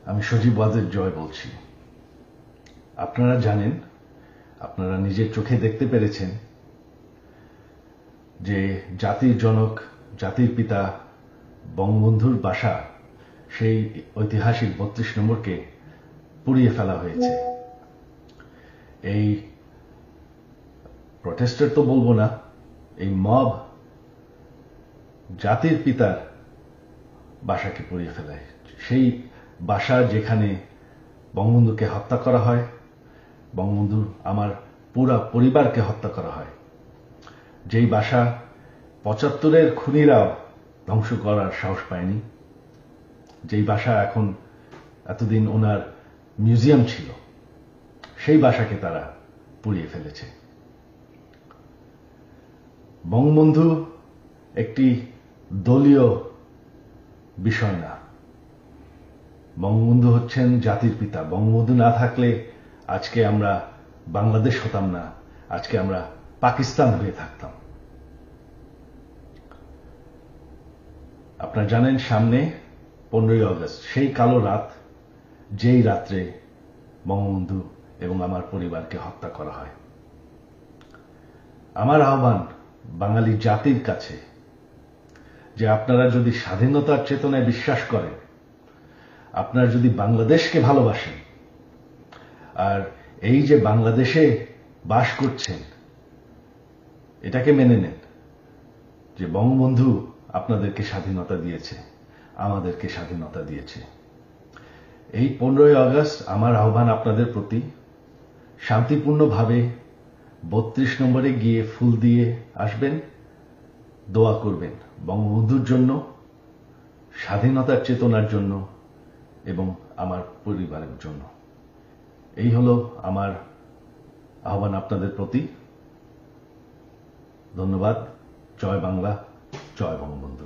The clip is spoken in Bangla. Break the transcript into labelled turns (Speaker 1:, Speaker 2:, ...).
Speaker 1: আমি সজীব ওয়াজেদ জয় বলছি। আপনারা জানেন, আপনারা নিজের চোখে দেখতে পেরেছেন যে জাতির জনক, জাতির পিতা বঙ্গবন্ধুর বাসা, সেই ঐতিহাসিক ৩২ নম্বরকে পুড়িয়ে ফেলা হয়েছে। এই প্রটেস্টার তো বলবো না, এই মব জাতির পিতার বাসাকে পুড়িয়ে ফেলায়। সেই বাসা যেখানে বঙ্গবন্ধুকে হত্যা করা হয়, বঙ্গবন্ধুর আমার পুরা পরিবারকে হত্যা করা হয়, যেই বাসা ৭৫-এর খুনিরাও ধ্বংস করার সাহস পায়নি, যেই বাসা এখন এতদিন ওনার মিউজিয়াম ছিল, সেই বাসাকে তারা পুড়িয়ে ফেলেছে। বঙ্গবন্ধু একটি দলীয় বিষয় না, বঙ্গবন্ধু হচ্ছেন জাতির পিতা। বঙ্গবন্ধু না থাকলে আজকে আমরা বাংলাদেশ হতাম না, আজকে আমরা পাকিস্তান হয়ে থাকতাম। আপনারা জানেন, সামনে 15ই আগস্ট, সেই কালো রাত, যেই রাত্রে বঙ্গবন্ধু এবং আমার পরিবারকে হত্যা করা হয়। আমার আহ্বান বাঙালি জাতির কাছে যে আপনারা যদি স্বাধীনতার চেতনায় বিশ্বাস করেন, আপনারা যদি বাংলাদেশকে ভালোবাসেন, আর এই যে বাংলাদেশে বাস করছেন, এটাকে মেনে নেন যে বঙ্গবন্ধু আপনাদেরকে স্বাধীনতা দিয়েছে, আমাদেরকে স্বাধীনতা দিয়েছে। এই 15ই আগস্ট আমার আহ্বান আপনাদের প্রতি, শান্তিপূর্ণভাবে ৩২ নম্বরে গিয়ে ফুল দিয়ে আসবেন, দোয়া করবেন বঙ্গবন্ধুর জন্য, স্বাধীনতার চেতনার জন্য এবং আমার পরিবারের জন্য। এই হলো আমার আহ্বান আপনাদের প্রতি। ধন্যবাদ। জয় বাংলা, জয় বঙ্গবন্ধু।